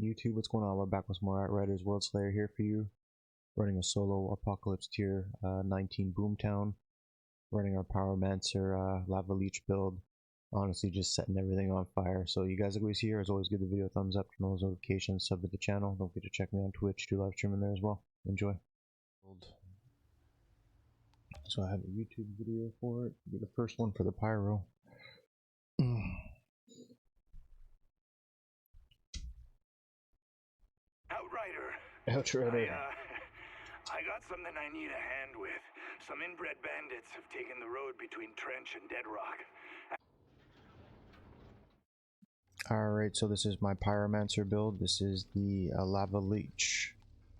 YouTube, what's going on? We're back with more Outriders Worldslayer here for you. Running a solo Apocalypse tier 19 Boomtown. Running our Pyromancer Lava Leech build. Honestly, just setting everything on fire. So you guys always here, as always, give the video a thumbs up, turn on those notifications, sub to the channel. Don't forget to check me on Twitch, do live streaming there as well. Enjoy. So I have a YouTube video for it. Be the first one for the Pyro. Outrider. I got something I need a hand with. Some inbred bandits have taken the road between Trench and Dead Rock. Alright, so this is my Pyromancer build. This is the Lava Leech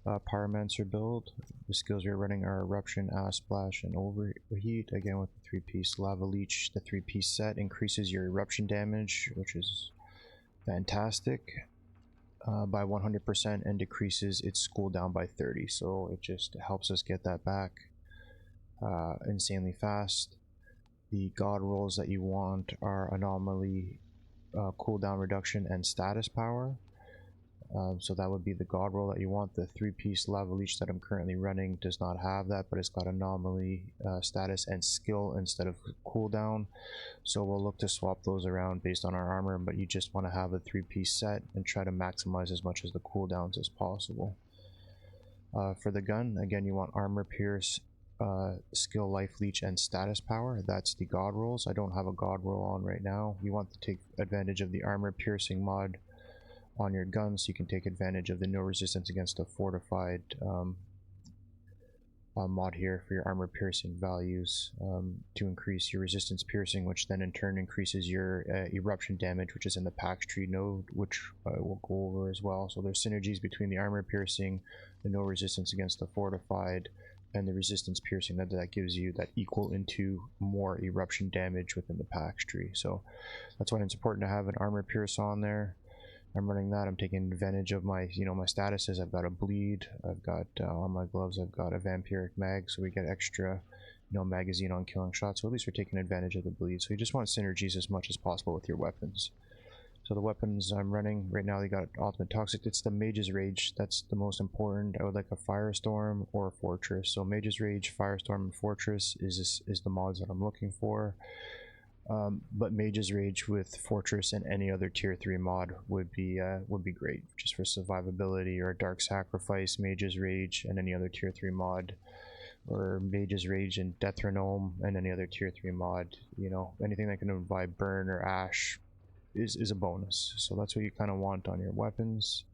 Pyromancer build. The skills we're running are Eruption, Ash Splash, and Overheat. Again with the 3-piece Lava Leech. The 3-piece set increases your eruption damage, which is fantastic, by 100% and decreases its cooldown by 30. So it just helps us get that back insanely fast. The god rolls that you want are Anomaly, cooldown reduction, and status power. So that would be the god roll that you want. The 3-piece Lava Leech that I'm currently running does not have that, but it's got Anomaly, status, and skill instead of cooldown. So we'll look to swap those around based on our armor, but you just want to have a 3-piece set and try to maximize as much as the cooldowns as possible. For the gun, again, you want Armor Pierce, skill, life leech, and status power. That's the god rolls. I don't have a god roll on right now. You want to take advantage of the armor piercing mod on your gun, so you can take advantage of the no resistance against a fortified mod here for your armor piercing values, to increase your resistance piercing, which then in turn increases your eruption damage, which is in the Pax tree node, which we'll go over as well. So there's synergies between the armor piercing, the no resistance against the fortified, and the resistance piercing that gives you that equal into more eruption damage within the Pax tree. So that's why it's important to have an armor pierce on there. I'm running that. I'm taking advantage of my, my statuses. I've got a bleed. I've got on my gloves. I've got a vampiric mag, so we get extra, magazine on killing shots. So at least we're taking advantage of the bleed. So you just want synergies as much as possible with your weapons. So the weapons I'm running right now, they got Ultimate Toxic. It's the Mage's Rage. That's the most important. I would like a Firestorm or a Fortress. So Mage's Rage, Firestorm, and Fortress is the mods that I'm looking for. But Mage's Rage with Fortress and any other tier 3 mod would be great, just for survivability, or Dark Sacrifice, Mage's Rage, and any other tier 3 mod, or Mage's Rage and Deathronome and any other tier 3 mod. Anything that can provide burn or ash is a bonus. So that's what you kind of want on your weapons.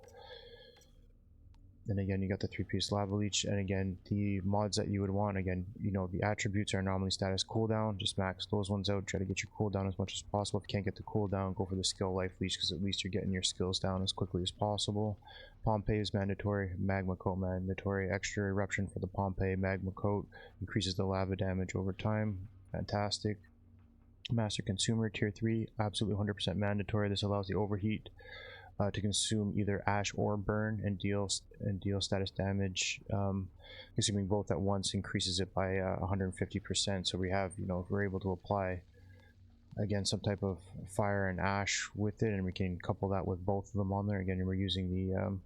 And again, you got the 3-piece Lava Leech, and again, the mods that you would want, again, the attributes are Anomaly, status, cooldown. Just max those ones out, try to get your cooldown as much as possible. If you can't get the cooldown, go for the skill, life leech, because at least you're getting your skills down as quickly as possible. Pompeii is mandatory, Magma Coat mandatory, extra eruption for the Pompeii. Magma Coat increases the lava damage over time, fantastic. Master Consumer, tier 3, absolutely 100% mandatory. This allows the overheat to consume either ash or burn and deal status damage. Consuming both at once increases it by 150%. So we have, if we're able to apply again some type of fire and ash with it, and we can couple that with both of them on there. Again, we're using the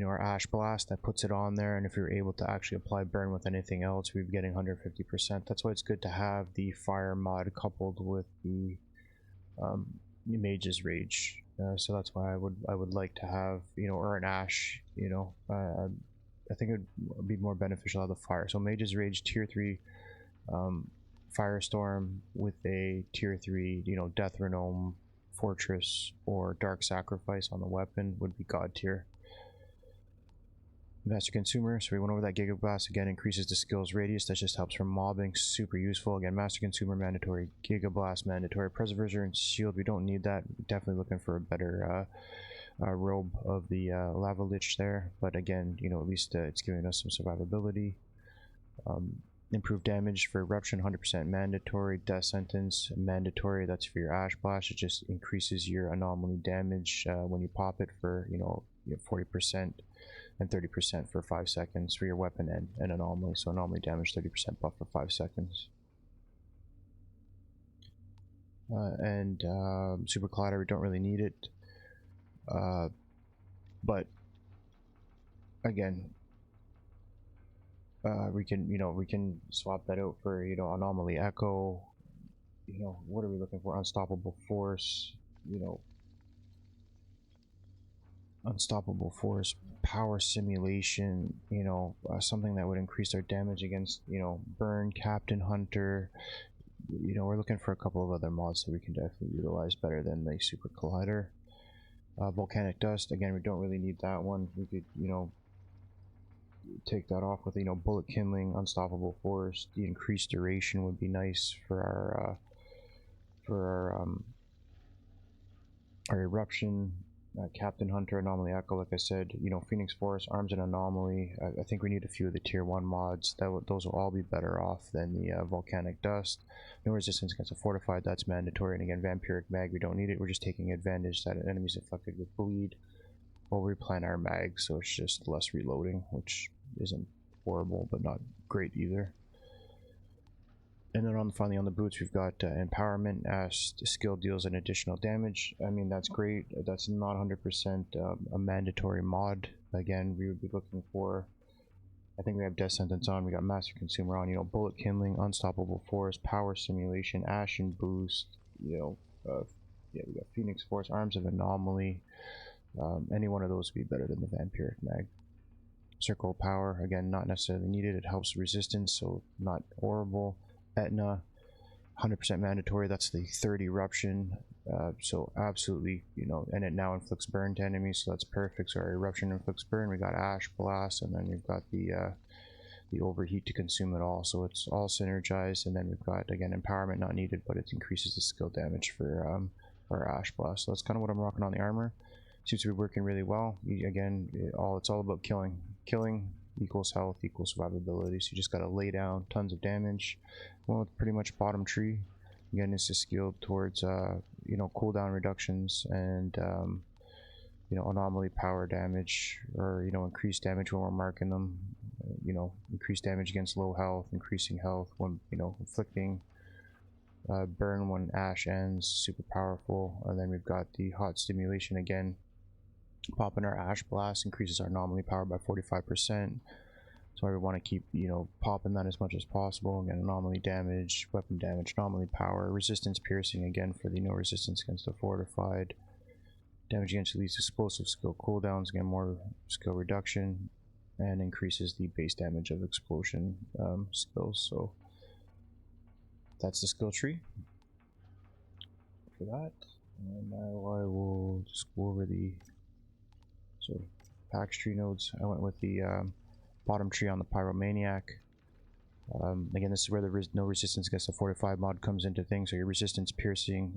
our ash blast that puts it on there, and if you're able to actually apply burn with anything else, we're getting 150%. That's why it's good to have the fire mod coupled with the Mage's Rage. So that's why I would like to have, or an ash, I think it would be more beneficial out of the fire. So Mage's Rage, tier 3 Firestorm with a tier 3, Deathronome, Fortress, or Dark Sacrifice on the weapon would be god tier. Master Consumer, so we went over that. Giga Blast again increases the skills radius. That just helps from mobbing, super useful. Again, Master Consumer mandatory, Giga Blast mandatory, Perseverance Shield, we don't need that. Definitely looking for a better robe of the Lava Lich there, but again, at least it's giving us some survivability. Improved damage for Eruption, 100% mandatory. Death Sentence mandatory, that's for your Ash Blast. It just increases your Anomaly damage when you pop it for 40%. And 30% for 5 seconds for your weapon and Anomaly. So Anomaly damage 30% buff for 5 seconds. And Super Collider, we don't really need it. But again, we can swap that out for anomaly echo. What are we looking for? Unstoppable force. Unstoppable force, power simulation. Something that would increase our damage against burn, captain hunter. We're looking for a couple of other mods that we can definitely utilize better than the super collider. Volcanic dust, again, we don't really need that one. We could take that off with bullet kindling, unstoppable force. The increased duration would be nice for our eruption. Captain hunter, anomaly echo, like I said, phoenix force, arms and anomaly. I think we need a few of the tier 1 mods. Those will all be better off than the volcanic dust. No resistance against a fortified, that's mandatory. And again, vampiric mag, we don't need it. We're just taking advantage that enemies affected with bleed. We'll replan our mag, so it's just less reloading, which isn't horrible but not great either. And then finally on the boots, we've got empowerment as skill deals an additional damage. I mean, that's great. That's not 100% a mandatory mod. Again, we would be looking for, I think we have death sentence on, we got master consumer on, bullet kindling, unstoppable force, power simulation, ashen boost, yeah, we got phoenix force, arms of anomaly. Any one of those would be better than the vampiric mag. Circle power, again, not necessarily needed. It helps resistance, so not horrible. Etna, 100% mandatory. That's the third eruption, so absolutely, and it now inflicts burn to enemies, so that's perfect. So our eruption inflicts burn. We got ash blast, and then we've got the overheat to consume it all. So it's all synergized, and then we've got, again, empowerment not needed, but it increases the skill damage for our ash blast. So that's kind of what I'm rocking on the armor. Seems to be working really well. Again, it's all about killing. Killing equals health equals survivability, so you just gotta lay down tons of damage. Well, it's pretty much bottom tree. Again, this is skilled towards cooldown reductions and anomaly power damage, or increased damage when we're marking them. Increased damage against low health, increasing health when inflicting burn when ash ends, super powerful. And then we've got the hot stimulation again. Popping our ash blast increases our anomaly power by 45%. So we want to keep popping that as much as possible. Again, anomaly damage, weapon damage, anomaly power, resistance piercing again for the no resistance against the fortified. Damage against at least explosive skill cooldowns, again more skill reduction, and increases the base damage of explosion skills. So that's the skill tree for that. And now I will just go over the pack tree nodes. I went with the bottom tree on the Pyromaniac. Again, this is where the no resistance against the fortified mod comes into things. So your resistance piercing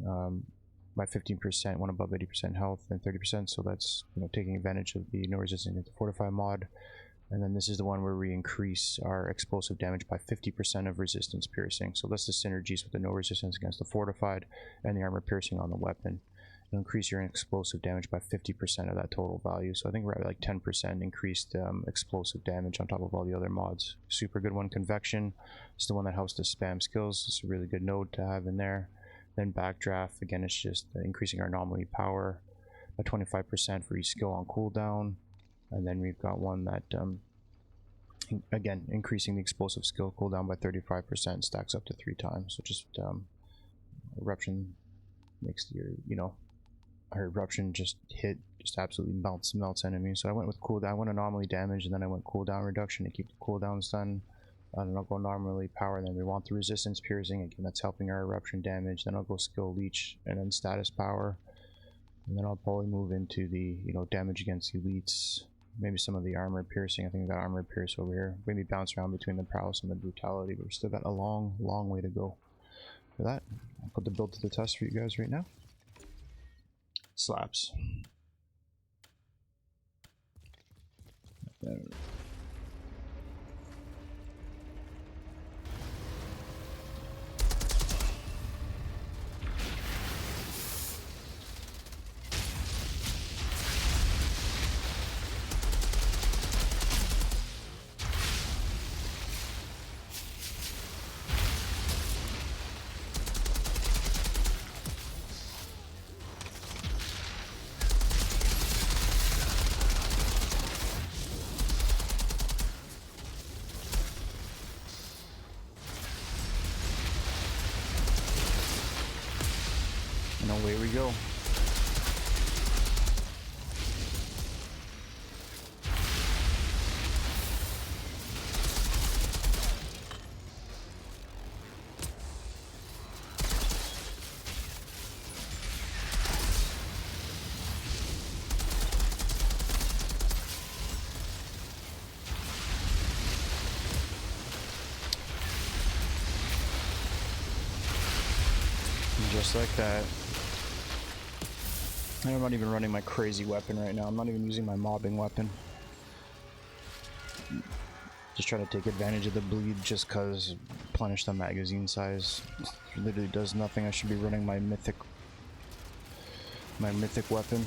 by 15% when above 80% health and 30%. So that's taking advantage of the no resistance against the fortified mod. And then this is the one where we increase our explosive damage by 50% of resistance piercing. So that's the synergies with the no resistance against the fortified and the armor piercing on the weapon. It'll increase your explosive damage by 50% of that total value. So I think we're at like 10% increased explosive damage on top of all the other mods. Super good one. Convection is the one that helps to spam skills. It's a really good node to have in there. Then backdraft, again, it's just increasing our anomaly power by 25% for each skill on cooldown. And then we've got one that again, increasing the explosive skill cooldown by 35%, stacks up to 3 times. So just eruption makes your our eruption just absolutely melts enemies. So I went with cooldown. I went anomaly damage, and then I went cooldown reduction to keep the cooldowns done. And I'll go normally power, and then we want the resistance piercing. Again, that's helping our eruption damage. Then I'll go skill leech, and then status power. And then I'll probably move into the damage against elites. Maybe some of the armor piercing. I think we've got armor pierce over here. Maybe bounce around between the prowess and the brutality, but we've still got a long way to go for that. I'll put the build to the test for you guys right now. Slaps. away we go. Just like that. And I'm not even running my crazy weapon right now. I'm not even using my mobbing weapon. Just trying to take advantage of the bleed just cause replenish the magazine size. It literally does nothing. I should be running my mythic weapon.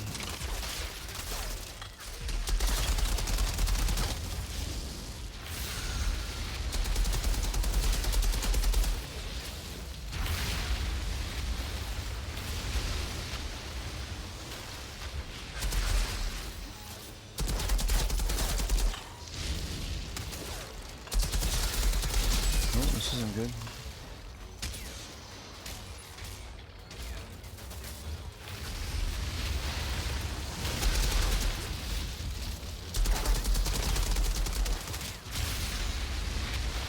This isn't good.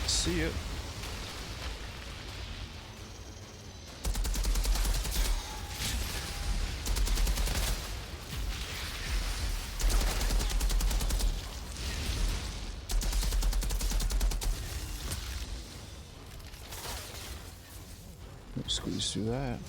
See it. Squeeze through that.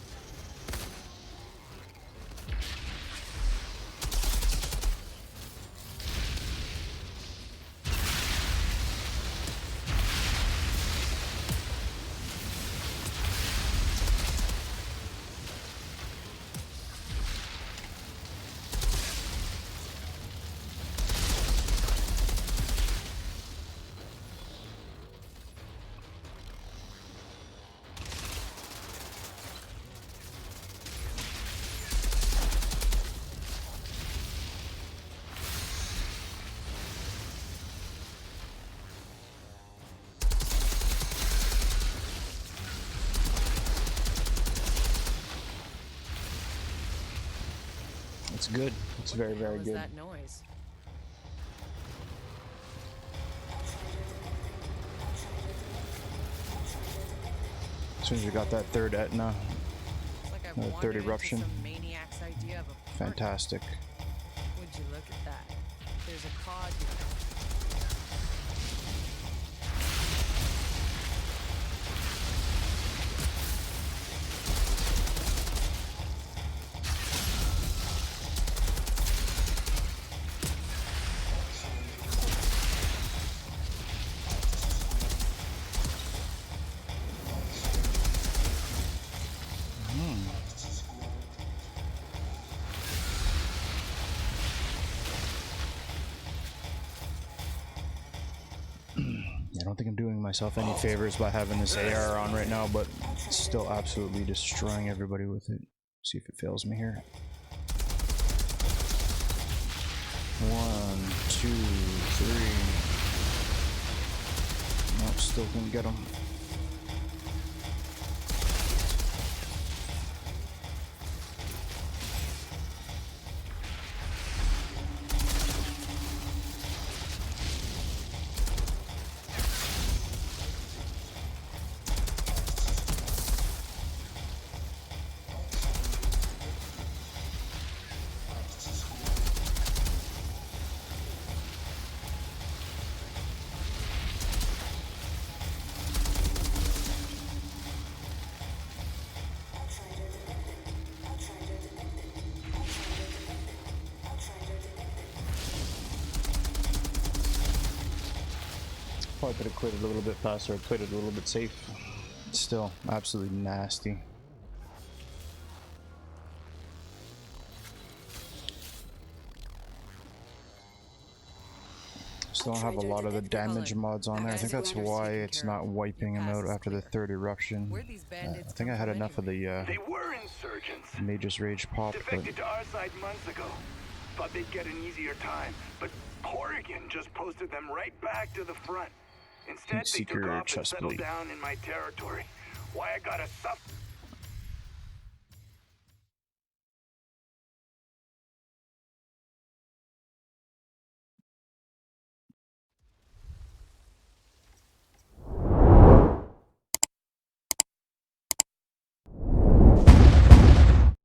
It's good. It's very, very good. That noise? As soon as we got that third Etna, Like third eruption. Maniac's idea of a Fantastic. Would you look at that? There's a cod here. I don't think I'm doing myself any favors by having this AR on right now, but it's still absolutely destroying everybody with it. See if it fails me here. 1, 2, 3. Nope, still can get them. Probably could have quitted a little bit faster, or played it a little bit safe. Still, absolutely nasty. Still don't have a lot of the damage mods on there. I think that's why it's not wiping them out after the third eruption. I think I had enough of the They were insurgents. Mage's Rage pop, but Defected to our side months ago. Thought they'd get an easier time, but Oregon just posted them right back to the front. Instead, they took off and settled down in my territory. Why I gotta suffer?